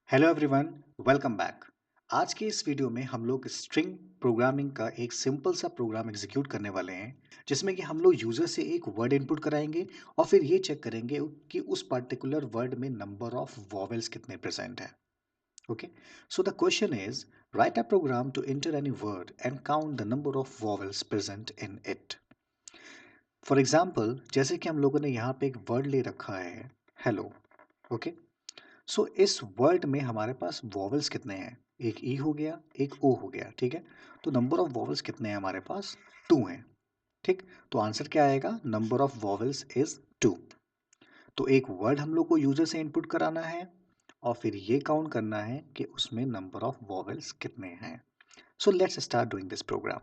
Hello everyone, welcome back. आज के इस वीडियो में हम लोग स्ट्रिंग प्रोग्रामिंग का एक सिंपल सा प्रोग्राम एग्जीक्यूट करने वाले हैं जिसमें कि हम लोग यूजर से एक वर्ड इनपुट कराएंगे और फिर ये चेक करेंगे कि उस पर्टिकुलर वर्ड में नंबर ऑफ वॉवेल्स कितने प्रेजेंट है। Okay, so the question is write a program to enter any word and count the number of vowels present in it. For example, जैसे कि हम लोगों ने यहाँ पे एक वर्ड ले रखा है हेलो। ओके, सो इस वर्ड में हमारे पास वॉवल्स कितने हैं? एक ई हो गया, एक ओ हो गया, ठीक है। तो नंबर ऑफ वॉवल्स कितने हैं हमारे पास? 2 हैं, ठीक। तो आंसर क्या आएगा? Number of vowels is 2। तो एक वर्ड हम लोग को यूजर से इनपुट कराना है और फिर ये काउंट करना है कि उसमें नंबर ऑफ वॉवल्स कितने हैं। So let's start doing this program.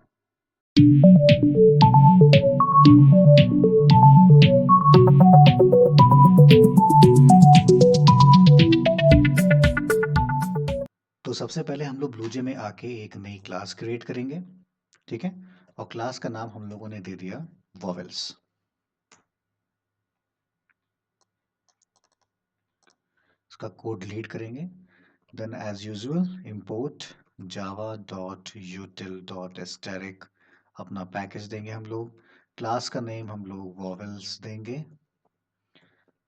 तो सबसे पहले हम लोग ब्लूजे में आके एक नई क्लास क्रिएट करेंगे, ठीक है। और क्लास का नाम हम लोगों ने दे दिया वॉवेल्स। इसका कोड डिलीट करेंगे। Then as usual import java.util.static अपना पैकेज देंगे हम लोग। क्लास का नेम हम लोग वॉवेल्स देंगे।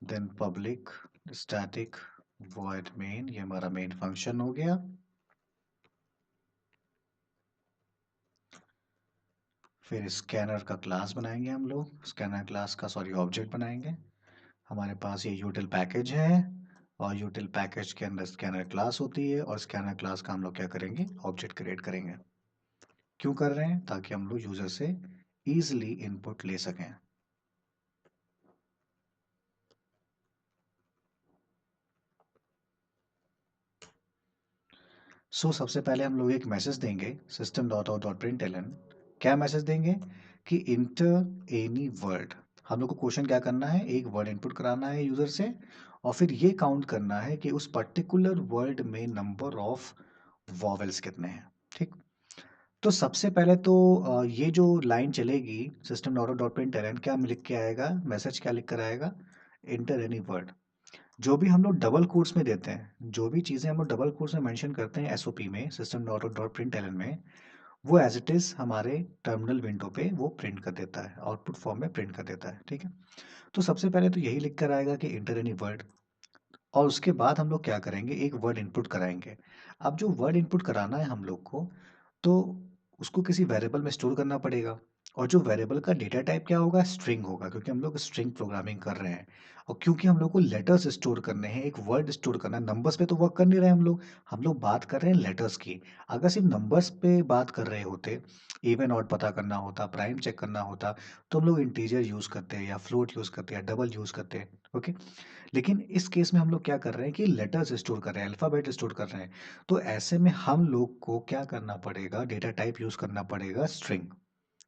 Then public static void main, ये हमारा मेन फंक्शन हो गया। फिर स्कैनर का क्लास बनाएंगे हम लोग, स्कैनर क्लास का ऑब्जेक्ट बनाएंगे। हमारे पास ये यूटिल पैकेज है और यूटिल पैकेज के अंदर स्कैनर क्लास होती है और स्कैनर क्लास का हम लोग क्या करेंगे? ऑब्जेक्ट क्रिएट करेंगे। क्यों कर रहे हैं? ताकि हम लोग यूजर से इजीली इनपुट ले सकें। सबसे पहले हम लोग एक मैसेज देंगे system.out.println। क्या मैसेज देंगे? कि इंटर एनी वर्ड। हम लोग को क्वेश्चन क्या करना है? एक वर्ड इनपुट कराना है यूजर से और फिर ये काउंट करना है कि उस पर्टिकुलर वर्ड में नंबर ऑफ वॉवेल्स कितने हैं, ठीक। तो सबसे पहले तो ये जो लाइन चलेगी system.out.println, क्या लिख के आएगा? मैसेज क्या लिख कर आएगा? Inter any word. जो भी हम लोग डबल कोट्स में देते हैं, जो भी चीज़ें हम लोग डबल कोट्स में मेंशन करते हैं एसओपी में, system dot out dot print में, वो एज इट इज़ हमारे टर्मिनल विंडो पे वो प्रिंट कर देता है, आउटपुट फॉर्म में प्रिंट कर देता है, ठीक है। तो सबसे पहले तो यही लिख कर आएगा कि इंटर एनी वर्ड। और उसके बाद हम लोग क्या करेंगे? एक वर्ड इनपुट कराएंगे। अब जो वर्ड इनपुट कराना है हम लोग को, तो उसको किसी वेरिएबल में स्टोर करना पड़ेगा। और जो वेरिएबल का डेटा टाइप क्या होगा? स्ट्रिंग होगा, क्योंकि हम लोग स्ट्रिंग प्रोग्रामिंग कर रहे हैं। और क्योंकि हम लोग को लेटर्स स्टोर करने हैं, एक वर्ड स्टोर करना है, नंबर्स पे तो वर्क कर नहीं रहे हम लोग बात कर रहे हैं लेटर्स की। अगर सिर्फ नंबर्स पे बात कर रहे होते, इवन ऑड पता करना होता, प्राइम चेक करना होता, तो हम लोग इंटीजर यूज़ करते हैं या फ्लोट यूज़ करते हैं या डबल यूज़ करते हैं, ओके। लेकिन इस केस में हम लोग क्या कर रहे हैं कि लेटर्स स्टोर कर रहे हैं, अल्फ़ाबेट स्टोर कर रहे हैं। तो ऐसे में हम लोग को क्या करना पड़ेगा? डेटा टाइप यूज़ करना पड़ेगा स्ट्रिंग।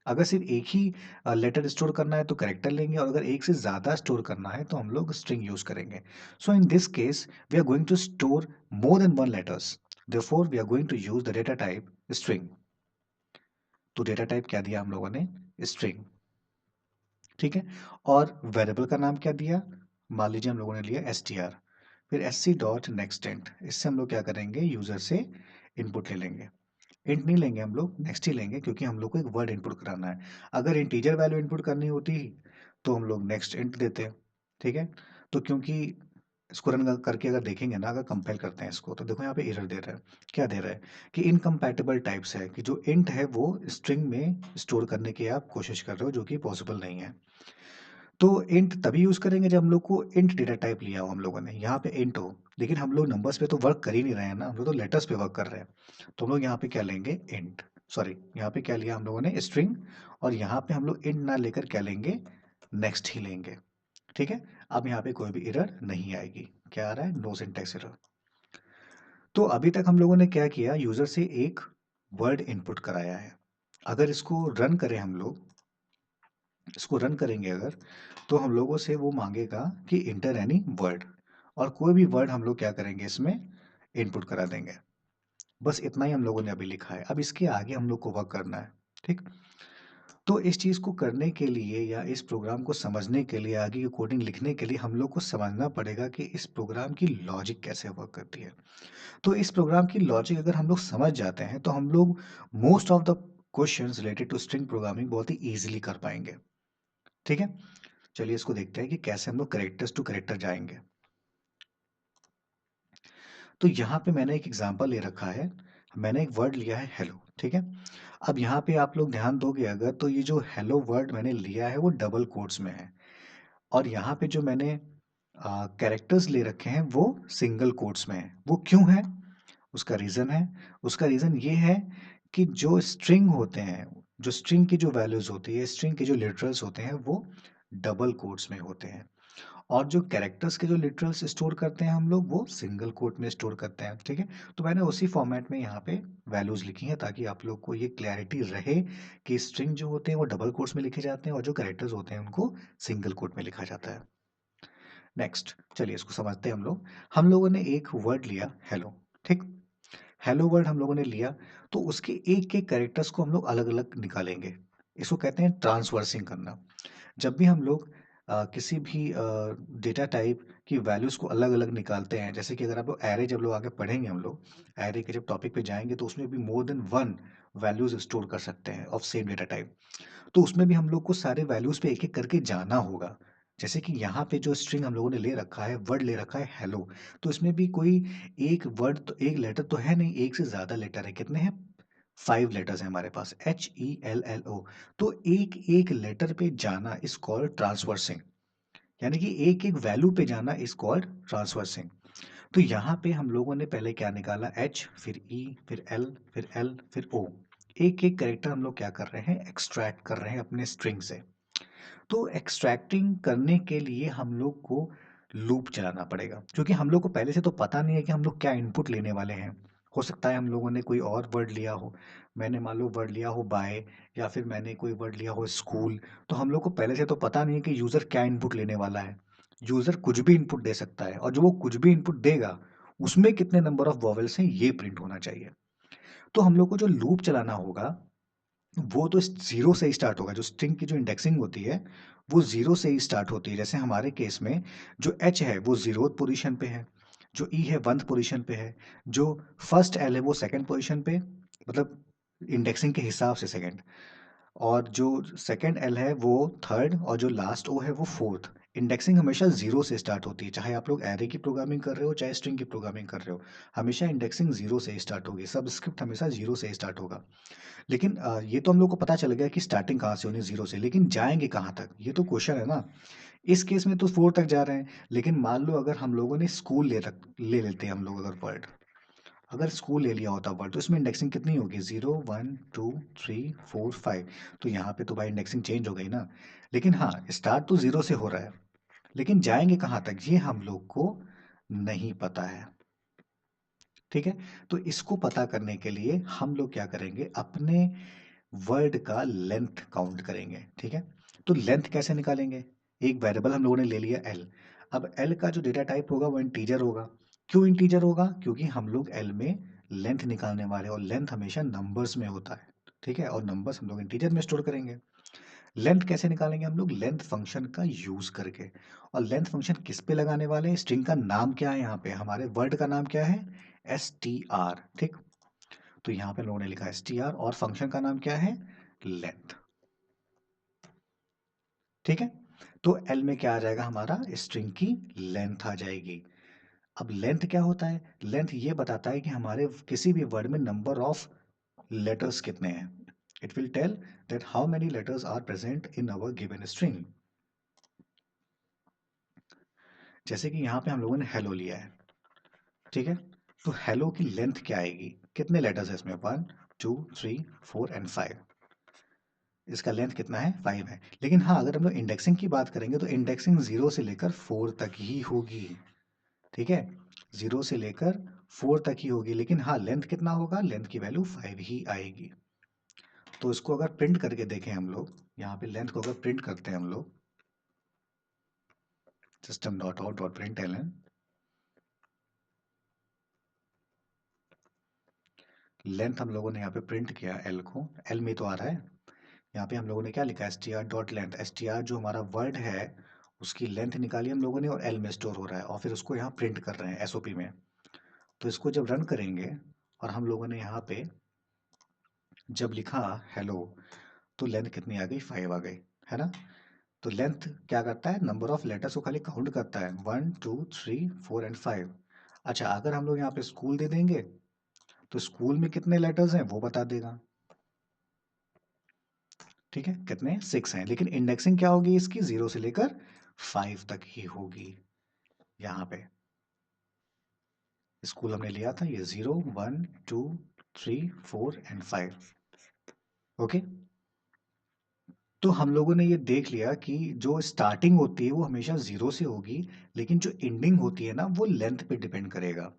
अगर सिर्फ एक ही लेटर स्टोर करना है तो कैरेक्टर लेंगे और अगर एक से ज़्यादा स्टोर करना है तो हम लोग स्ट्रिंग यूज़ करेंगे। So in this case we are going to store more than one letters, therefore we are going to use the data type string. तो डेटा टाइप क्या दिया हम लोगों ने? स्ट्रिंग, ठीक है। और वेरिएबल का नाम क्या दिया? मान लीजिए हम लोगों ने लिया str, फिर sc डॉट नेक्स्ट इंट। इससे हम लोग क्या करेंगे? यूजर से इनपुट ले लेंगे। इंट नहीं लेंगे हम लोग, नेक्स्ट ही लेंगे, क्योंकि हम लोग को एक वर्ड इनपुट कराना है। अगर इंटीजर वैल्यू इनपुट करनी होती तो हम लोग नेक्स्ट इंट देते, ठीक है। तो क्योंकि इसको रन करके अगर देखेंगे ना, अगर कंपेयर करते हैं इसको, तो देखो यहाँ पे एरर दे रहा है। क्या दे रहा है? कि इनकम्पैटिबल टाइप्स है, कि जो इंट है वो स्ट्रिंग में स्टोर करने की आप कोशिश कर रहे हो, जो कि पॉसिबल नहीं है। तो इंट तभी यूज करेंगे जब हम लोग को इंट डेटा टाइप लिया हो हम लोगों ने, यहाँ पे इंट हो। लेकिन हम लोग नंबर्स पे तो वर्क कर ही नहीं रहे हैं ना, हम लोग तो लेटर्स पे वर्क कर रहे हैं। तो हम लोग यहाँ पे क्या लेंगे? इंट, सॉरी, यहाँ पे क्या लिया हम लोगों ने? स्ट्रिंग। और यहाँ पे हम लोग इंट ना लेकर क्या लेंगे? नेक्स्ट ही लेंगे, ठीक है। अब यहाँ पे कोई भी एरर नहीं आएगी। क्या आ रहा है? No syntax error. तो अभी तक हम लोगों ने क्या किया? यूजर से एक वर्ड इनपुट कराया है। अगर इसको रन करें हम लोग, इसको रन करेंगे अगर, तो हम लोगों से वो मांगेगा कि इंटर एनी वर्ड। और कोई भी वर्ड हम लोग क्या करेंगे? इसमें इनपुट करा देंगे। बस इतना ही हम लोगों ने अभी लिखा है। अब इसके आगे हम लोग को वर्क करना है, ठीक। तो इस चीज़ को करने के लिए या इस प्रोग्राम को समझने के लिए, आगे की कोडिंग लिखने के लिए हम लोग को समझना पड़ेगा कि इस प्रोग्राम की लॉजिक कैसे वर्क करती है। तो इस प्रोग्राम की लॉजिक अगर हम लोग समझ जाते हैं तो हम लोग most of the questions related to string programming बहुत ही ईजिली कर पाएंगे। ठीक है, चलिए इसको देखते हैं कि कैसे हम लोग कैरेक्टर्स टू कैरेक्टर जाएंगे। तो यहाँ पे मैंने एक एग्जांपल ले रखा है। मैंने एक वर्ड लिया है हेलो, ठीक है। अब यहाँ पे आप लोग ध्यान दोगे अगर, तो ये जो हेलो वर्ड मैंने लिया है वो डबल कोट्स में है, और यहाँ पे जो मैंने कैरेक्टर्स ले रखे हैं वो सिंगल कोट्स में है। वो क्यों है? उसका रीज़न है, उसका रीज़न ये है कि जो स्ट्रिंग होते हैं, जो स्ट्रिंग की जो वैल्यूज़ होती है, स्ट्रिंग के जो लिटरल्स होते हैं वो डबल कोट्स में होते हैं, और जो कैरेक्टर्स के जो लिटरल्स स्टोर करते हैं हम लोग वो सिंगल कोट में स्टोर करते हैं। ठीक है, तो मैंने उसी फॉर्मेट में यहाँ पे वैल्यूज़ लिखी हैं ताकि आप लोग को ये क्लैरिटी रहे कि स्ट्रिंग जो होते हैं वो डबल कोट्स में लिखे जाते हैं और जो कैरेक्टर्स होते हैं उनको सिंगल कोट में लिखा जाता है। नेक्स्ट, चलिए इसको समझते हैं हम लोग। हम लोगों ने एक वर्ड लिया हेलो, ठीक। हेलो वर्ड हम लोगों ने लिया, तो उसके एक एक कैरेक्टर्स को हम लोग अलग अलग निकालेंगे। इसको कहते हैं ट्रांसवर्सिंग करना। जब भी हम लोग किसी भी डेटा टाइप की वैल्यूज़ को अलग अलग निकालते हैं, जैसे कि अगर आप लोग एरे, जब लोग आगे पढ़ेंगे हम लोग एरे के जब टॉपिक पे जाएंगे तो उसमें भी मोर देन वन वैल्यूज़ स्टोर कर सकते हैं ऑफ सेम डेटा टाइप। तो उसमें भी हम लोग को सारे वैल्यूज़ पे एक एक करके जाना होगा। जैसे कि यहाँ पे जो स्ट्रिंग हम लोगों ने ले रखा है, वर्ड ले रखा है हेलो, तो इसमें भी कोई एक वर्ड तो एक लेटर तो है नहीं, एक से ज़्यादा लेटर है। कितने हैं? 5 लेटर्स हैं हमारे पास, HELLO। तो एक एक लेटर पे जाना इज कॉल्ड ट्रांसवर्सिंग, यानी कि एक एक वैल्यू पे जाना इज कॉल्ड ट्रांसवर्सिंग। तो यहाँ पे हम लोगों ने पहले क्या निकाला? H, फिर E, फिर L, फिर L, फिर O। एक एक कैरेक्टर हम लोग क्या कर रहे हैं? एक्सट्रैक्ट कर रहे हैं अपने स्ट्रिंग से। तो एक्सट्रैक्टिंग करने के लिए हम लोग को लूप चलाना पड़ेगा, क्योंकि हम लोग को पहले से तो पता नहीं है कि हम लोग क्या इनपुट लेने वाले हैं। हो सकता है हम लोगों ने कोई और वर्ड लिया हो, मैंने मान लो वर्ड लिया हो बाय, या फिर मैंने कोई वर्ड लिया हो स्कूल। तो हम लोग को पहले से तो पता नहीं है कि यूज़र क्या इनपुट लेने वाला है। यूज़र कुछ भी इनपुट दे सकता है, और जो वो कुछ भी इनपुट देगा उसमें कितने नंबर ऑफ वॉवेल्स हैं ये प्रिंट होना चाहिए। तो हम लोग को जो लूप चलाना होगा वो तो ज़ीरो से ही स्टार्ट होगा। जो स्ट्रिंग की जो इंडेक्सिंग होती है वो ज़ीरो से ही स्टार्ट होती है। जैसे हमारे केस में जो एच है वो ज़ीरोथ पोजीशन पे है, जो ई है 1th पोजीशन पे है, जो फर्स्ट एल है वो सेकंड पोजीशन पे, मतलब इंडेक्सिंग के हिसाब से सेकंड, और जो सेकंड एल है वो थर्ड, और जो लास्ट ओ है वो फोर्थ। इंडेक्सिंग हमेशा जीरो से स्टार्ट होती है, चाहे आप लोग एरे की प्रोग्रामिंग कर रहे हो चाहे स्ट्रिंग की प्रोग्रामिंग कर रहे हो, हमेशा इंडेक्सिंग जीरो से ही स्टार्ट होगी। सब स्क्रिप्ट हमेशा जीरो से ही स्टार्ट होगा। लेकिन ये तो हम लोग को पता चल गया कि स्टार्टिंग कहाँ से होनी, जीरो से, लेकिन जाएंगे कहाँ तक ये तो क्वेश्चन है ना। इस केस में तो फोर तक जा रहे हैं, लेकिन मान लो अगर हम लोगों ने स्कूल ले लेते हैं हम लोग, अगर वर्ड, अगर स्कूल ले लिया होता वर्ड, तो इसमें इंडेक्सिंग कितनी होगी? 0 1 2 3 4 5। तो यहाँ पे तो भाई इंडेक्सिंग चेंज हो गई ना। लेकिन हाँ, स्टार्ट तो जीरो से हो रहा है, लेकिन जाएंगे कहाँ तक ये हम लोग को नहीं पता है। ठीक है, तो इसको पता करने के लिए हम लोग क्या करेंगे? अपने वर्ड का लेंथ काउंट करेंगे। ठीक है, तो लेंथ कैसे निकालेंगे? एक वेरिएबल हम लोगों ने ले लिया एल। अब एल का जो डेटा टाइप होगा वो इंटीजर होगा। क्यों इंटीजर होगा? क्योंकि हम लोग एल में लेंथ निकालने वाले हैं, और लेंथ हमेशा नंबर्स में होता है। ठीक है, और नंबर्स हम लोग इंटीजर में स्टोर करेंगे। लेंथ कैसे निकालेंगे हम लोग? लेंथ फंक्शन का यूज करके। और लेंथ फंक्शन किस पे लगाने वाले हैं? स्ट्रिंग का नाम क्या है? यहाँ पे हमारे वर्ड का नाम क्या है? str। ठीक, तो यहाँ पे लोगों ने लिखा है str, और फंक्शन का नाम क्या है? लेंथ। ठीक है, तो एल में क्या आ जाएगा? हमारा स्ट्रिंग की लेंथ आ जाएगी। अब लेंथ क्या होता है? लेंथ ये बताता है कि हमारे किसी भी वर्ड में नंबर ऑफ लेटर्स कितने हैं। It will tell that how many letters are present in our given string. जैसे कि यहाँ पे हम लोगों ने हेलो लिया है, ठीक है, तो हेलो की लेंथ क्या आएगी? कितने लेटर्स है इसमें? 1 2 3 4 एंड 5। इसका लेंथ कितना है? 5 है। लेकिन हाँ, अगर हम लोग इंडेक्सिंग की बात करेंगे तो इंडेक्सिंग 0 से लेकर 4 तक ही होगी। ठीक है, 0 से लेकर 4 तक ही होगी, लेकिन हाँ, लेंथ कितना होगा? लेंथ की वैल्यू 5 ही आएगी। तो इसको अगर प्रिंट करके देखें हम लोग, यहाँ पे लेंथ को अगर प्रिंट करते हैं हम लोग, system dot out dot println, length हम लोगों ने यहाँ पे प्रिंट किया एल को, एल में तो आ रहा है यहाँ पे हम लोगों ने क्या लिखा है, str डॉट लेंथ। str जो हमारा वर्ड है उसकी लेंथ निकाली हम लोगों ने और एल में स्टोर हो रहा है और फिर उसको यहाँ प्रिंट कर रहे हैं एसओपी में। तो इसको जब रन करेंगे और हम लोगों ने यहाँ पे जब लिखा हेलो तो लेंथ कितनी आ गई, 5 आ गई, है ना। तो लेंथ क्या करता है, नंबर ऑफ लेटर्स को खाली काउंट करता है, 1 2 3 4 एंड 5। अच्छा, अगर हम लोग यहाँ पे स्कूल दे देंगे तो स्कूल में कितने लेटर्स हैं वो बता देगा। ठीक है, कितने, 6 हैं, लेकिन इंडेक्सिंग क्या होगी इसकी, 0 से लेकर 5 तक ही होगी। यहाँ पे स्कूल हमने लिया था ये 0 1 2 3 4 एंड 5। ओके, तो हम लोगों ने ये देख लिया कि जो स्टार्टिंग होती है वो हमेशा 0 से होगी, लेकिन जो एंडिंग होती है ना वो लेंथ पे डिपेंड करेगा।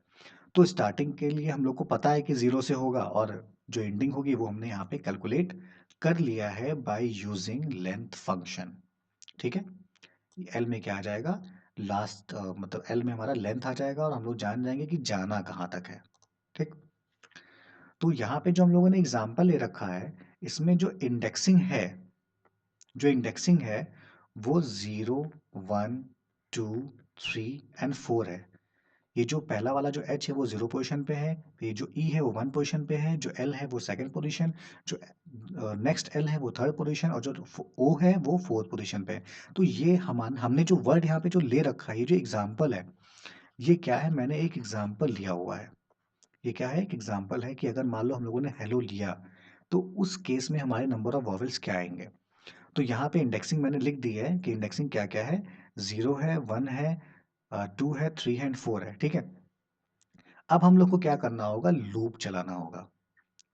तो स्टार्टिंग के लिए हम लोग को पता है कि 0 से होगा और जो एंडिंग होगी वो हमने यहाँ पे कैलकुलेट कर लिया है बाय यूजिंग लेंथ फंक्शन। ठीक है, एल में क्या आ जाएगा, लास्ट मतलब एल में हमारा लेंथ आ जाएगा और हम लोग जान जाएंगे कि जाना कहाँ तक है। ठीक, तो यहाँ पे जो हम लोगों ने एग्जाम्पल ले रखा है इसमें जो इंडेक्सिंग है वो 0 1 2 3 एंड 4 है। ये जो पहला वाला जो एच है वो 0 पोजीशन पे है, ये जो ई है वो 1 पोजीशन पे है, जो एल है वो सेकंड पोजीशन, जो नेक्स्ट एल है वो थर्ड पोजीशन और जो ओ है वो फोर्थ पोजीशन पे है। तो ये हमने जो वर्ड यहाँ पे जो ले रखा है, ये जो एग्जाम्पल है, ये क्या है, मैंने एक एग्जाम्पल लिया हुआ है। ये क्या है, एक एग्जाम्पल है कि अगर मान लो हम लोगों ने हेलो लिया तो उस केस में हमारे नंबर ऑफ वॉवेल्स क्या आएंगे। तो यहाँ पे इंडेक्सिंग मैंने लिख दी है कि इंडेक्सिंग क्या क्या है, 0 है, 1 है, 2 है, 3 है एंड 4 है। ठीक है, अब हम लोग को क्या करना होगा, लूप चलाना होगा।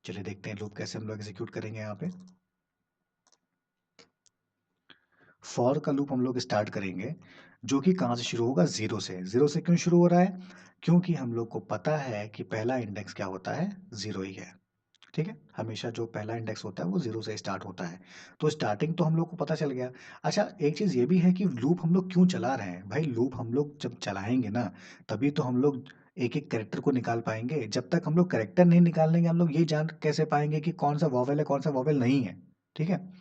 चलिए देखते हैं लूप कैसे हम लोग एग्जीक्यूट करेंगे। यहाँ पे फॉर का लूप हम लोग स्टार्ट करेंगे जो कि कहाँ से शुरू होगा, 0 से। 0 से क्यों शुरू हो रहा है, क्योंकि हम लोग को पता है कि पहला इंडेक्स क्या होता है, 0 ही है। ठीक है, हमेशा जो पहला इंडेक्स होता है वो 0 से स्टार्ट होता है। तो स्टार्टिंग तो हम लोग को पता चल गया। अच्छा, एक चीज़ ये भी है कि लूप हम लोग क्यों चला रहे हैं भाई, लूप हम लोग जब चलाएंगे ना तभी तो हम लोग एक एक कैरेक्टर को निकाल पाएंगे। जब तक हम लोग कैरेक्टर नहीं निकाल लेंगे हम लोग ये जान कैसे पाएंगे कि कौन सा वॉवेल है कौन सा वॉवेल नहीं है। ठीक है,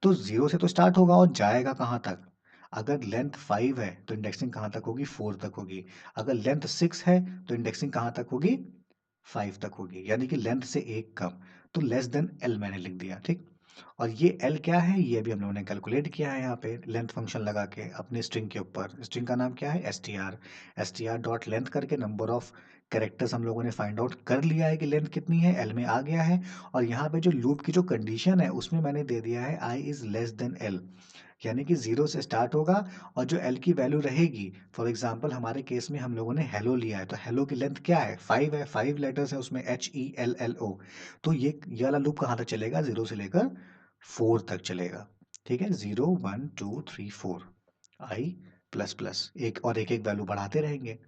तो 0 से तो स्टार्ट होगा और जाएगा कहाँ तक। अगर लेंथ 5 है तो इंडेक्सिंग कहाँ तक होगी, 4 तक होगी। अगर लेंथ 6 है तो इंडेक्सिंग कहाँ तक होगी, 5 तक होगी, यानी कि लेंथ से एक कम। तो लेस देन एल मैंने लिख दिया। ठीक, और ये एल क्या है, ये भी हम लोगों ने कैलकुलेट किया है यहाँ पे लेंथ फंक्शन लगा के अपने स्ट्रिंग के ऊपर। स्ट्रिंग का नाम क्या है, S T R. S T R dot length करके नंबर ऑफ कैरेक्टर्स हम लोगों ने फाइंड आउट कर लिया है कि लेंथ कितनी है, एल में आ गया है। और यहाँ पे जो लूप की जो कंडीशन है उसमें मैंने दे दिया है I is less than L, यानी कि 0 से स्टार्ट होगा और जो एल की वैल्यू रहेगी, फॉर एग्जांपल हमारे केस में हम लोगों ने हेलो लिया है तो हेलो की लेंथ क्या है, 5 है, 5 लेटर्स है उसमें, HELLO। तो ये वाला लूप कहाँ तक चलेगा, 0 से लेकर 4 तक चलेगा। ठीक है, 0 1 2 3 4 आई प्लस प्लस एक और एक एक वैल्यू बढ़ाते रहेंगे।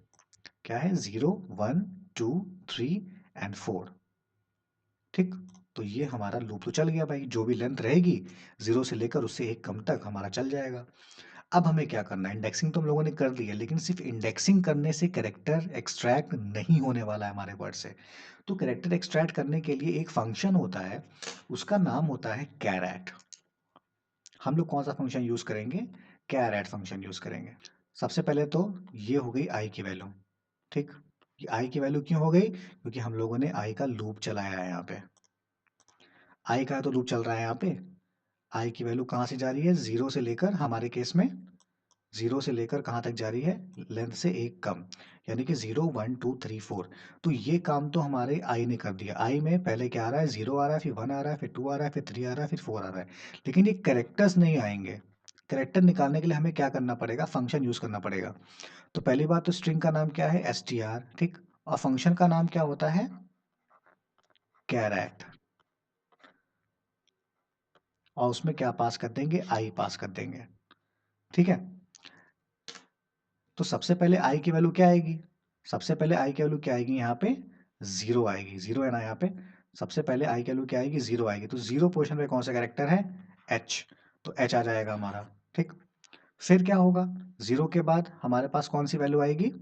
क्या है, 0 1 2 3 एंड 4। ठीक, तो ये हमारा लूप तो चल गया भाई, जो भी लेंथ रहेगी 0 से लेकर उससे एक कम तक हमारा चल जाएगा। अब हमें क्या करना है, इंडेक्सिंग तो हम लोगों ने कर ली है, लेकिन सिर्फ इंडेक्सिंग करने से कैरेक्टर एक्सट्रैक्ट नहीं होने वाला है हमारे वर्ड से। तो कैरेक्टर एक्सट्रैक्ट करने के लिए एक फंक्शन होता है, उसका नाम होता है कैरेट। हम लोग कौन सा फंक्शन यूज करेंगे, कैरेट फंक्शन यूज करेंगे। सबसे पहले तो ये हो गई आई की वैल्यू। ठीक, ये आई की वैल्यू क्यों हो गई, क्योंकि हम लोगों ने आई का लूप चलाया है यहाँ पे। आई का तो लूप चल रहा है यहाँ पे। आई की वैल्यू कहाँ से जा रही है, 0 से लेकर हमारे केस में 0 से लेकर कहाँ तक जा रही है, लेंथ से एक कम, यानी कि 0 1 2 3 4। तो ये काम तो हमारे आई ने कर दिया। आई में पहले क्या आ रहा है, 0 आ रहा है, फिर 1 आ रहा है, फिर 2 आ रहा है, फिर 3 आ रहा है, फिर 4 आ रहा है। लेकिन ये कैरेक्टर्स नहीं आएंगे। कैरेक्टर निकालने के लिए हमें क्या करना पड़ेगा, फंक्शन यूज करना पड़ेगा। तो पहली बात तो स्ट्रिंग का नाम क्या है, str। ठीक, और फंक्शन का नाम क्या होता है, कैरेट। और उसमें क्या पास कर देंगे, आई पास कर देंगे। ठीक है, तो सबसे पहले आई की वैल्यू क्या आएगी, सबसे पहले आई की वैल्यू क्या आएगी, यहाँ पे 0 आएगी। 0 है ना यहाँ पे, सबसे पहले आई की वैल्यू क्या आएगी, 0 आएगी। तो 0 पोजीशन पे कौन सा कैरेक्टर है, एच। तो एच आ जाएगा हमारा। ठीक, फिर क्या होगा, 0 के बाद हमारे पास कौन सी वैल्यू आएगी,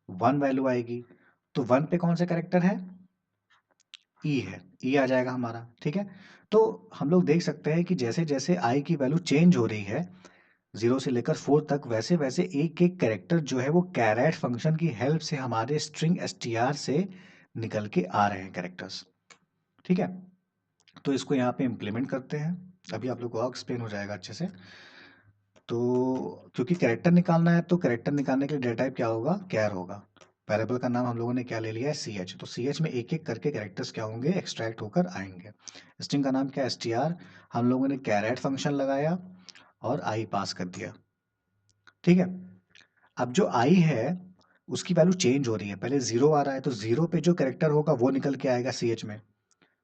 1 वैल्यू आएगी। तो 1 पे कौन सा कैरेक्टर है, ई है, ई आ जाएगा हमारा। ठीक है, तो हम लोग देख सकते हैं कि जैसे जैसे आई की वैल्यू चेंज हो रही है 0 से लेकर 4 तक, वैसे वैसे एक एक कैरेक्टर जो है वो कैरेट फंक्शन की हेल्प से हमारे स्ट्रिंग str से निकल के आ रहे हैं कैरेक्टर्स। ठीक है, तो इसको यहाँ पे इम्प्लीमेंट करते हैं, अभी आप लोग को और एक्सप्लेन हो जाएगा अच्छे से। तो क्योंकि कैरेक्टर निकालना है तो कैरेक्टर निकालने के लिए डेटा टाइप क्या होगा, कैर होगा। वेरिएबल का नाम हम लोगों ने क्या ले लिया है, सी एच। तो सी एच में एक एक करके कैरेक्टर्स क्या होंगे, एक्सट्रैक्ट होकर आएंगे। स्ट्रिंग का नाम क्या है, str। हम लोगों ने कैरेट फंक्शन लगाया और आई पास कर दिया। ठीक है, अब जो आई है उसकी वैल्यू चेंज हो रही है, पहले 0 आ रहा है तो 0 पे जो कैरेक्टर होगा वो निकल के आएगा सी एच में,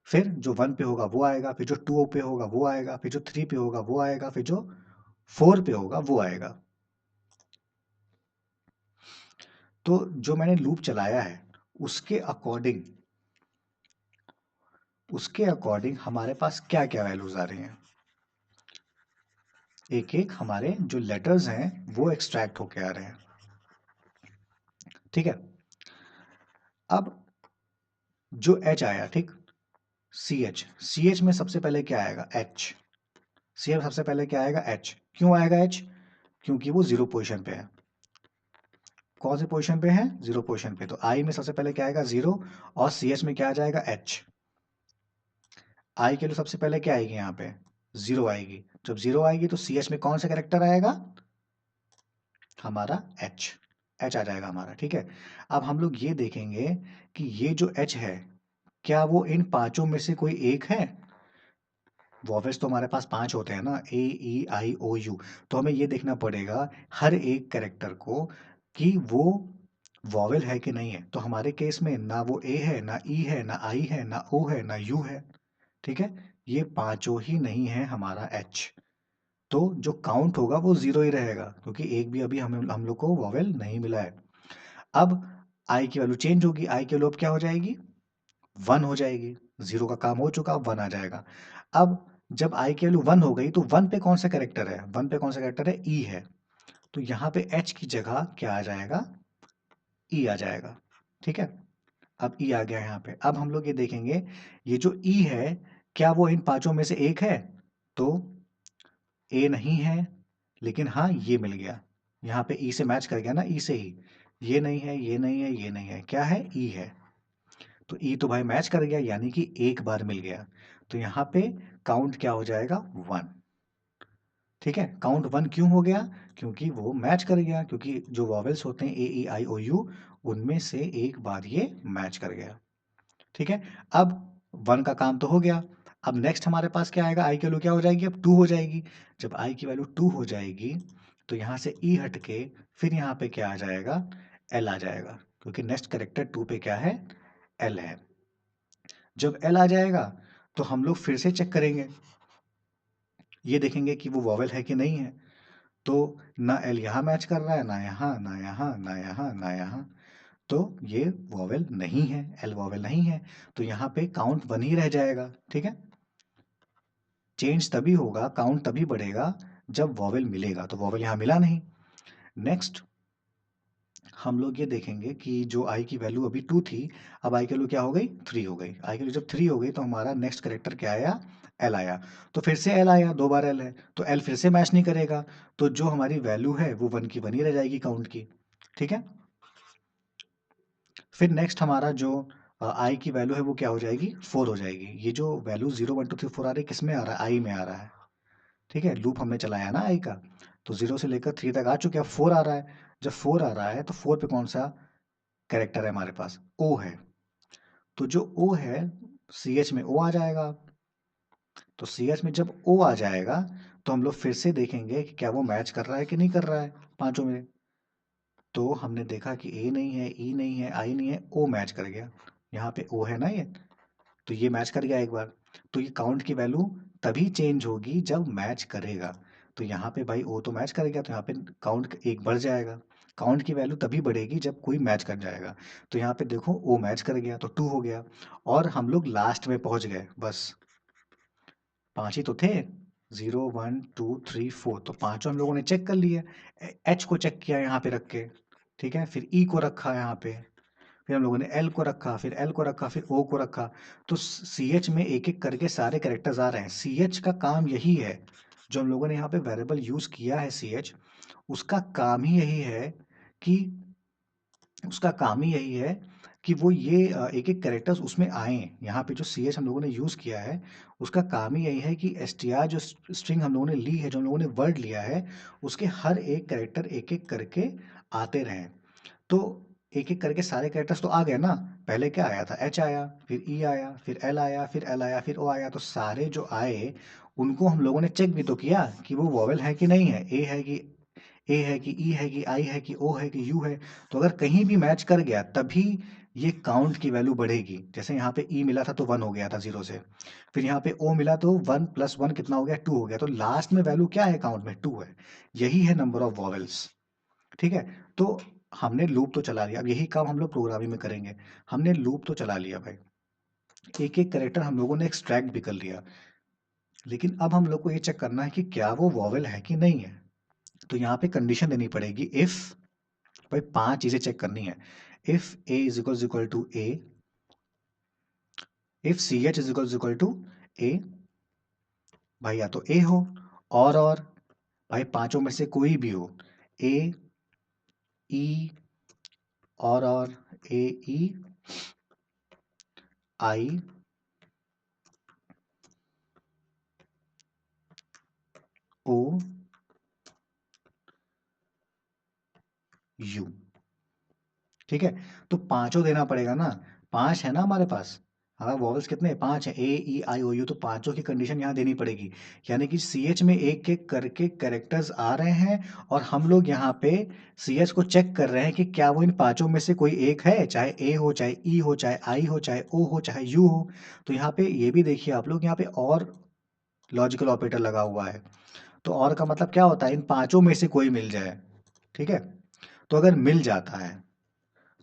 फिर जो 1 पे होगा वो आएगा, फिर जो 2 पे होगा वो आएगा, फिर जो 3 पे होगा वो आएगा, फिर जो 4 पे होगा वो आएगा। तो जो मैंने लूप चलाया है उसके अकॉर्डिंग हमारे पास क्या क्या वैल्यूज आ रही हैं, एक एक हमारे जो लेटर्स हैं वो एक्सट्रैक्ट होके आ रहे हैं। ठीक है, अब जो एच आया, ठीक, सी एच में सबसे पहले क्या आएगा, एच। सी एच सबसे पहले क्या आएगा, एच। क्यों आएगा एच, क्योंकि वो 0 पोजीशन पे है। कौन से पोजीशन पे है, 0 पोजीशन पे, तो आई में सबसे पहले क्या आएगा, 0, और सी एच में क्या आ जाएगा, एच। आई के लिए सबसे पहले क्या आएगी, यहाँ पे 0 आएगी। जब 0 आएगी तो सी एच में कौन सा कैरेक्टर आएगा, हमारा एच। एच आ जाएगा हमारा। ठीक है, अब हम लोग ये देखेंगे कि ये जो एच है क्या वो इन पांचों में से कोई एक है। वॉवेल्स तो हमारे पास 5 होते हैं ना, ए ई आई ओ यू। तो हमें ये देखना पड़ेगा हर एक कैरेक्टर को कि वो वॉवेल है कि नहीं है। तो हमारे केस में ना वो ए है, ना ई है, ना आई है, ना ओ है, ना यू है। ठीक है, ये पांचों ही नहीं है हमारा एच। तो जो काउंट होगा वो 0 ही रहेगा, क्योंकि एक भी अभी हम लोग को वॉवेल नहीं मिला है। अब आई की वैल्यू चेंज होगी, आई की वैल्यू अब क्या हो जाएगी, 1 हो जाएगी। 0 का काम हो चुका, अब 1 आ जाएगा। अब जब आई की वैल्यू 1 हो गई तो 1 पे कौन सा कैरेक्टर है, 1 पे कौन सा कैरेक्टर है, ई है। तो यहाँ पे एच की जगह क्या आ जाएगा, ई आ जाएगा। ठीक है, अब ई आ गया यहाँ पे। अब हम लोग ये देखेंगे ये जो ई है क्या वो इन पांचों में से एक है, तो ए नहीं है, लेकिन हाँ ये मिल गया, यहाँ पे ई से मैच कर गया ना, ई से ही। ये नहीं है, ये नहीं है, ये नहीं है, क्या है, ई है। तो ई तो भाई मैच कर गया, यानी कि एक बार मिल गया। तो यहाँ पे काउंट क्या हो जाएगा, 1। ठीक है, काउंट 1 क्यों हो गया, क्योंकि वो मैच कर गया, क्योंकि जो वॉवेल्स होते हैं ए ई आई ओ यू उनमें से एक बार ये मैच कर गया। ठीक है, अब 1 का काम तो हो गया। अब नेक्स्ट हमारे पास क्या आएगा, आई की वैल्यू क्या हो जाएगी, अब 2 हो जाएगी। जब आई की वैल्यू 2 हो जाएगी तो यहाँ से ई हट के फिर यहाँ पे क्या आ जाएगा, एल आ जाएगा, क्योंकि नेक्स्ट करेक्टर 2 पे क्या है, एल है। जब एल आ जाएगा तो हम लोग फिर से चेक करेंगे, ये देखेंगे कि वो वॉवेल है कि नहीं है। तो ना एल यहाँ मैच कर रहा है, ना यहाँ, ना यहाँ, ना यहाँ, ना यहाँ। तो ये वॉवेल नहीं है, एल वॉवेल नहीं है। तो यहाँ पे काउंट 1 ही रह जाएगा। ठीक है, चेंज तभी होगा, काउंट तभी बढ़ेगा जब वॉवेल मिलेगा, तो वॉवेल यहाँ मिला नहीं। नेक्स्ट हम लोग ये देखेंगे कि जो आई की वैल्यू अभी 2 थी, अब आई की वैल्यू क्या हो गई, 3 हो गई। आई की वैल्यू जब 3 हो गई तो हमारा नेक्स्ट करेक्टर क्या आया, एल आया। तो फिर से एल आया, 2 बार एल है तो एल फिर से मैच नहीं करेगा। तो जो हमारी वैल्यू है वो 1 की 1 ही रह जाएगी काउंट की। ठीक है, फिर नेक्स्ट हमारा जो आई की वैल्यू है वो क्या हो जाएगी, 4 हो जाएगी। ये जो वैल्यू 0 1 2 3 4 आ रही है, किस में आ रहा है, आई में आ रहा है। ठीक है, लूप हमने चलाया ना आई का, तो 0 से लेकर 3 तक आ चुके हैं, 4 आ रहा है। जब 4 आ रहा है तो 4 पे कौन सा कैरेक्टर है हमारे पास, ओ है। तो जो ओ है सी एच में ओ आ जाएगा। तो सी एच में जब ओ आ जाएगा तो हम लोग फिर से देखेंगे कि क्या वो मैच कर रहा है कि नहीं कर रहा है पांचों में। तो हमने देखा कि ए नहीं है, ई नहीं है, आई नहीं है, ओ मैच कर गया। यहाँ पे ओ है ना ये, तो ये मैच कर गया एक बार। तो ये काउंट की वैल्यू तभी चेंज होगी जब मैच करेगा। तो यहाँ पे भाई ओ तो मैच कर गया, तो यहाँ पे काउंट एक बढ़ जाएगा। काउंट की वैल्यू तभी बढ़ेगी जब कोई मैच कर जाएगा। तो यहाँ पे देखो ओ मैच कर गया तो 2 हो गया, और हम लोग लास्ट में पहुंच गए बस। 5 ही तो थे, 0 1 2 3 4, तो पांचों हम लोगों ने चेक कर लिए। एच को चेक किया यहाँ पे रख के, ठीक है, फिर ई को रखा यहाँ पे, फिर हम लोगों ने एल को रखा, फिर एल को रखा, फिर ओ को रखा। तो सी एच में एक एक करके सारे कैरेक्टर्स आ रहे हैं। सी एच का काम यही है, जो हम लोगों ने यहाँ पे वेरिएबल यूज किया है सी एच, उसका काम ही यही है कि उसका काम ही यही है कि वो ये एक एक कैरेक्टर्स उसमें आए। यहाँ पे जो सी एच हम लोगों ने यूज़ किया है, उसका काम ही यही है कि एस टी आर जो स्ट्रिंग हम लोगों ने ली है, जो हम लोगों ने वर्ड लिया है, उसके हर एक कैरेक्टर एक एक करके आते रहें। तो एक एक करके सारे कैरेक्टर्स तो आ गए ना। पहले क्या आया था, एच आया, फिर ई आया, फिर एल आया, फिर एल आया, फिर ओ आया। तो सारे जो आए उनको हम लोगों ने चेक भी तो किया कि वो वॉवेल है कि नहीं है, ए है कि ई है कि आई है कि ओ है कि यू है। तो अगर कहीं भी मैच कर गया तभी ये काउंट की वैल्यू बढ़ेगी। जैसे यहाँ पे ई मिला था तो वन हो गया था जीरो से, फिर यहाँ पे ओ मिला तो वन प्लस वन कितना हो गया, टू हो गया। तो लास्ट में वैल्यू क्या है काउंट में, टू है। यही है नंबर ऑफ वॉवेल्स। ठीक है। तो हमने लूप तो चला लिया, अब यही काम हम लोग प्रोग्रामिंग में करेंगे। हमने लूप तो चला लिया भाई, एक एक कैरेक्टर हम लोगों ने एक्सट्रैक्ट भी कर लिया, लेकिन अब हम लोग को ये चेक करना है कि क्या वो वॉवेल है कि नहीं है। तो यहाँ पे कंडीशन देनी पड़ेगी, इफ, भाई पांच चीजें चेक करनी है। If A is equal to A, if C H is equal to A, भाई या तो ए हो, और भाई पांचों में से कोई भी हो, ए, ई, और ए, ई, आई, ओ, यू। ठीक है। तो पांचों देना पड़ेगा ना, पांच है ना हमारे पास। हमारे वॉवल्स कितने हैं? पांच है, ए, ई, आई, ओ, यू। तो पांचों की कंडीशन यहाँ देनी पड़ेगी। यानी कि सी एच में एक एक करके कैरेक्टर्स आ रहे हैं, और हम लोग यहाँ पे सी एच को चेक कर रहे हैं कि क्या वो इन पांचों में से कोई एक है, चाहे ए हो, चाहे ई हो, चाहे आई हो, चाहे ओ हो, चाहे यू हो। तो यहाँ पे ये भी देखिए आप लोग, यहाँ पे और लॉजिकल ऑपरेटर लगा हुआ है। तो और का मतलब क्या होता है, इन पांचों में से कोई मिल जाए। ठीक है। तो अगर मिल जाता है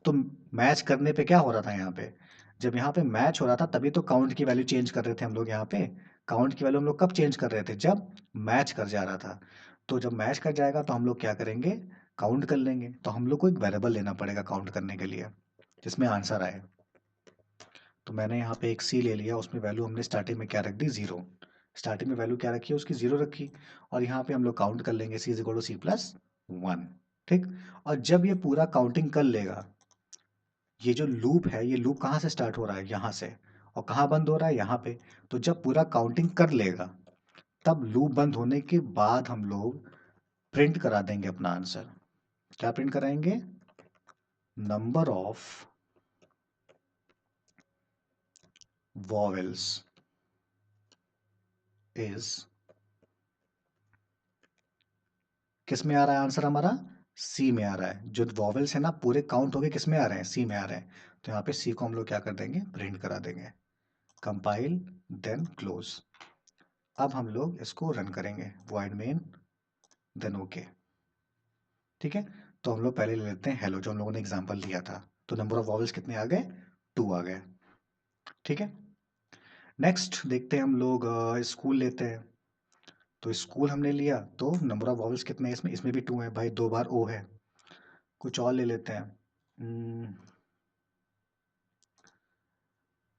तो मैच करने पे क्या हो रहा था यहाँ पे, जब यहाँ पे मैच हो रहा था तभी तो काउंट की वैल्यू चेंज कर रहे थे हम लोग। यहाँ पे काउंट की वैल्यू हम लोग कब चेंज कर रहे थे, जब मैच कर जा रहा था। तो जब मैच कर जाएगा तो हम लोग क्या करेंगे, काउंट कर लेंगे। तो हम लोग को एक वेरिएबल लेना पड़ेगा काउंट करने के लिए, जिसमें आंसर आए। तो मैंने यहाँ पे एक सी ले लिया, उसमें वैल्यू हमने स्टार्टिंग में क्या रख दी, जीरो। स्टार्टिंग में वैल्यू क्या रखी है, उसकी जीरो रखी। और यहाँ पे हम लोग काउंट कर लेंगे, C is equal to C plus one. ठीक। और जब ये पूरा काउंटिंग कर लेगा, ये जो लूप है, ये लूप कहाँ से स्टार्ट हो रहा है, यहाँ से, और कहाँ बंद हो रहा है, यहाँ पे। तो जब पूरा काउंटिंग कर लेगा, तब लूप बंद होने के बाद हम लोग प्रिंट करा देंगे अपना आंसर। क्या प्रिंट कराएंगे, नंबर ऑफ वॉवेल्स इज, किस में आ रहा है आंसर हमारा, सी में आ रहा है। जो वॉवेल्स है ना पूरे काउंट होके किस में आ रहे हैं, सी में आ रहे हैं। तो यहाँ पे सी को हम लोग क्या कर देंगे, प्रिंट करा देंगे। Compile, then close. अब हम लोग इसको रन करेंगे, वॉइड मेन, देन ओके। ठीक है। तो हम लोग पहले ले लेते हैं हेलो, जो हम लोगों ने एग्जांपल दिया था। तो नंबर ऑफ वॉवेल्स कितने आ गए, टू आ गए। ठीक है। नेक्स्ट देखते हैं हम लोग, स्कूल लेते हैं। तो स्कूल हमने लिया, तो नंबर ऑफ वॉवेल्स कितने हैं इसमें, इसमें भी टू है भाई, दो बार ओ है। कुछ और ले लेते हैं,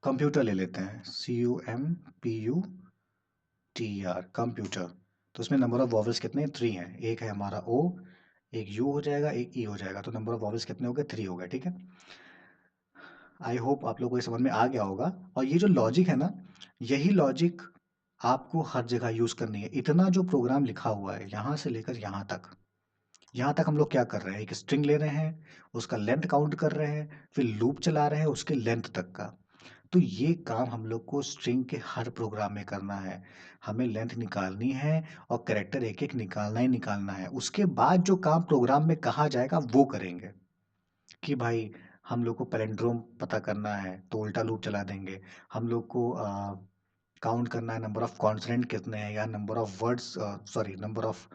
कंप्यूटर ले लेते हैं, CUMPUTER, कंप्यूटर। तो इसमें नंबर ऑफ वॉवेल्स कितने हैं, थ्री हैं। एक है हमारा ओ, एक यू हो जाएगा, एक ई हो जाएगा। तो नंबर ऑफ वॉवेल्स कितने हो गए, थ्री हो गए। ठीक है। आई होप आप लोगों को ये समझ में आ गया होगा। और ये जो लॉजिक है ना, यही लॉजिक आपको हर जगह यूज़ करनी है। इतना जो प्रोग्राम लिखा हुआ है यहाँ से लेकर यहाँ तक, यहाँ तक हम लोग क्या कर रहे हैं, एक स्ट्रिंग ले रहे हैं, उसका लेंथ काउंट कर रहे हैं, फिर लूप चला रहे हैं उसके लेंथ तक का। तो ये काम हम लोग को स्ट्रिंग के हर प्रोग्राम में करना है। हमें लेंथ निकालनी है, और कैरेक्टर एक एक निकालना ही निकालना है। उसके बाद जो काम प्रोग्राम में कहा जाएगा वो करेंगे। कि भाई हम लोग को पैलिंड्रोम पता करना है तो उल्टा लूप चला देंगे। हम लोग को काउंट करना है नंबर ऑफ कॉन्सोनेंट कितने हैं, या number of words, sorry number of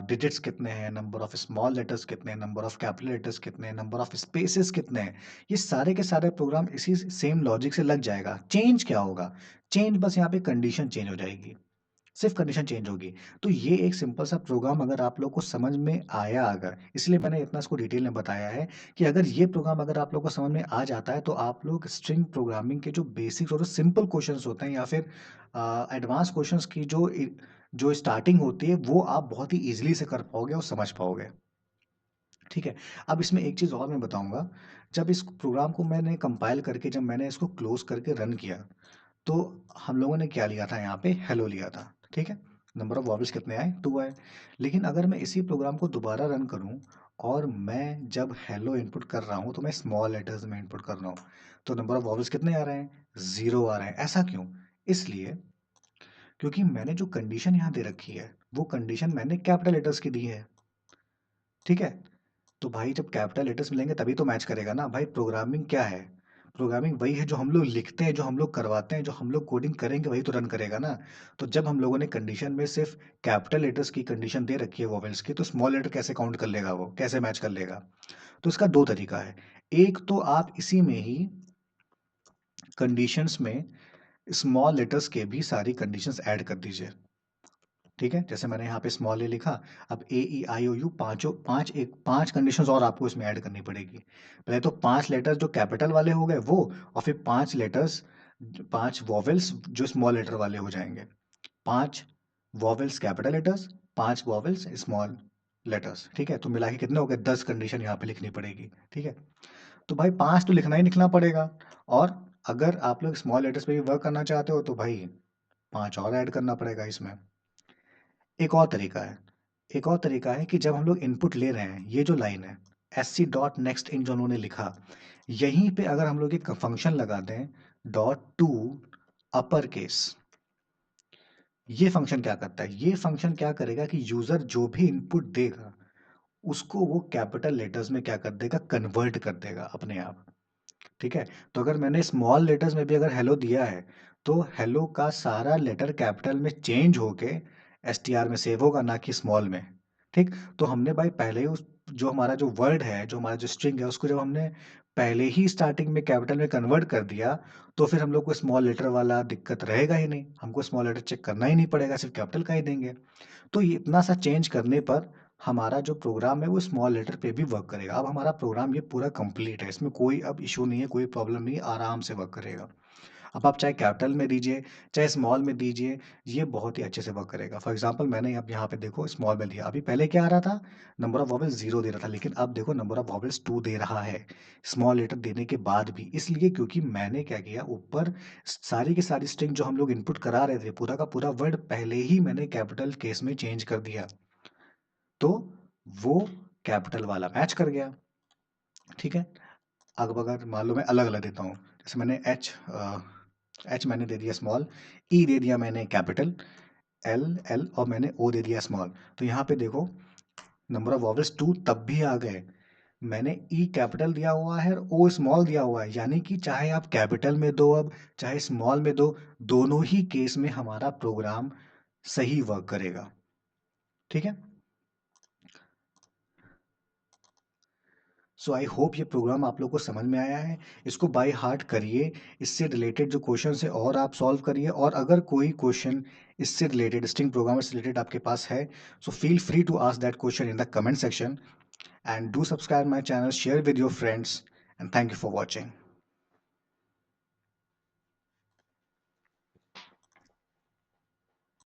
digits कितने हैं, नंबर ऑफ स्मॉल लेटर्स कितने हैं, नंबर ऑफ कैपिटल लेटर्स कितने हैं, नंबर ऑफ स्पेसेस कितने हैं। ये सारे के सारे प्रोग्राम इसी सेम लॉजिक से लग जाएगा। चेंज क्या होगा, चेंज बस यहाँ पे कंडीशन चेंज हो जाएगी। सिर्फ कंडीशन चेंज होगी। तो ये एक सिंपल सा प्रोग्राम अगर आप लोग को समझ में आया, अगर इसलिए मैंने इतना इसको डिटेल में बताया है कि अगर ये प्रोग्राम अगर आप लोग को समझ में आ जाता है तो आप लोग स्ट्रिंग प्रोग्रामिंग के जो बेसिक्स और जो सिंपल क्वेश्चंस होते हैं या फिर एडवांस क्वेश्चंस की जो स्टार्टिंग होती है वो आप बहुत ही ईजिली से कर पाओगे और समझ पाओगे। ठीक है। अब इसमें एक चीज़ और मैं बताऊंगा, जब इस प्रोग्राम को मैंने कंपाइल करके जब मैंने इसको क्लोज करके रन किया तो हम लोगों ने क्या लिया था, यहाँ पे हेलो लिया था। ठीक है। नंबर ऑफ वॉवल्स कितने आए, 2 आए। लेकिन अगर मैं इसी प्रोग्राम को दोबारा रन करूं और मैं जब हेलो इनपुट कर रहा हूं तो मैं स्मॉल लेटर्स में इनपुट कर रहा हूं, तो नंबर ऑफ वॉवल्स कितने आ रहे हैं, 0 आ रहे हैं। ऐसा क्यों? इसलिए क्योंकि मैंने जो कंडीशन यहाँ दे रखी है वो कंडीशन मैंने कैपिटल लेटर्स की दी है। ठीक है। तो भाई जब कैपिटल लेटर्स मिलेंगे तभी तो मैच करेगा ना भाई। प्रोग्रामिंग क्या है? प्रोग्रामिंग वही है जो हम लोग लिखते हैं, जो हम लोग करवाते हैं, जो हम लोग कोडिंग करेंगे वही तो रन करेगा ना। तो जब हम लोगों ने कंडीशन में सिर्फ कैपिटल लेटर्स की कंडीशन दे रखी है वोवेल्स की, तो स्मॉल लेटर कैसे काउंट कर लेगा, वो कैसे मैच कर लेगा? तो इसका दो तरीका है। एक तो आप इसी में ही कंडीशंस में स्मॉल लेटर्स के भी सारी कंडीशंस ऐड कर दीजिए। ठीक है। जैसे मैंने यहाँ पे स्मॉल ए लिखा, अब ए ई आई ओ यू पांचों पांच कंडीशंस और आपको इसमें ऐड करनी पड़ेगी। पहले तो 5 लेटर्स जो कैपिटल वाले हो गए वो, और फिर 5 लेटर्स, 5 वॉवेल्स जो स्मॉल लेटर वाले हो जाएंगे। 5 vowels capital letters, 5 vowels small letters. ठीक है। तो मिला के कितने हो गए, 10 कंडीशन यहाँ पे लिखनी पड़ेगी। ठीक है। तो भाई 5 तो लिखना ही लिखना पड़ेगा। और अगर आप लोग स्मॉल लेटर्स पे भी वर्क करना चाहते हो तो भाई 5 और ऐड करना पड़ेगा इसमें। एक और तरीका है कि जब हम लोग इनपुट ले रहे हैं, ये जो लाइन है S C dot next int जो उन्होंने लिखा, यहीं पे अगर हम लोग एक फंक्शन लगा दें डॉट टू अपर केस, ये फंक्शन क्या करता है, ये फंक्शन क्या करेगा कि यूजर जो भी इनपुट देगा उसको वो कैपिटल लेटर्स में क्या कर देगा, कन्वर्ट कर देगा अपने आप। ठीक है। तो अगर मैंने स्मॉल लेटर्स में भी अगर हेलो दिया है तो हेलो का सारा लेटर कैपिटल में चेंज होके एस टी आर में सेव होगा, ना कि स्मॉल में। ठीक। तो हमने भाई पहले ही उस जो हमारा जो वर्ड है, जो हमारा जो स्ट्रिंग है, उसको जब हमने पहले ही स्टार्टिंग में कैपिटल में कन्वर्ट कर दिया तो फिर हम लोग को स्मॉल लेटर वाला दिक्कत रहेगा ही नहीं, हमको स्मॉल लेटर चेक करना ही नहीं पड़ेगा, सिर्फ कैपिटल का ही देंगे। तो ये इतना सा चेंज करने पर हमारा जो प्रोग्राम है वो स्मॉल लेटर पे भी वर्क करेगा। अब हमारा प्रोग्राम ये पूरा कंप्लीट है, इसमें कोई अब इशू नहीं है, कोई प्रॉब्लम नहीं है, आराम से वर्क करेगा। अब आप चाहे कैपिटल में दीजिए चाहे स्मॉल में दीजिए, ये बहुत ही अच्छे से वर्क करेगा। फॉर एग्जांपल मैंने अब यहाँ पे देखो स्मॉल में दिया, अभी पहले क्या आ रहा था, नंबर ऑफ वॉवेल्स 0 दे रहा था, लेकिन अब देखो नंबर ऑफ वॉवेल्स 2 दे रहा है स्मॉल लेटर देने के बाद भी। इसलिए क्योंकि मैंने क्या किया, ऊपर सारी की सारी स्ट्रिंग जो हम लोग इनपुट करा रहे थे पूरा का पूरा वर्ड पहले ही मैंने कैपिटल केस में चेंज कर दिया, तो वो कैपिटल वाला मैच कर गया। ठीक है। अब अगर मान लो मैं अलग अलग देता हूँ, जैसे मैंने एच मैंने दे दिया स्मॉल, ई दे दिया मैंने कैपिटल, एल एल और मैंने ओ दे दिया स्मॉल। तो यहाँ पे देखो नंबर ऑफ वॉवेल्स 2 तब भी आ गए, मैंने ई कैपिटल दिया हुआ है और ओ स्मॉल दिया हुआ है, यानी कि चाहे आप कैपिटल में दो अब चाहे स्मॉल में दो, दोनों ही केस में हमारा प्रोग्राम सही वर्क करेगा। ठीक है। सो आई होप ये प्रोग्राम आप लोग को समझ में आया है। इसको बाय हार्ट करिए, इससे रिलेटेड जो क्वेश्चन है और आप सॉल्व करिए, और अगर कोई क्वेश्चन इससे रिलेटेड स्ट्रिंग प्रोग्रामर से रिलेटेड आपके पास है so feel free to ask that question in the comment section, and do subscribe my channel, share with your friends, and thank you for watching.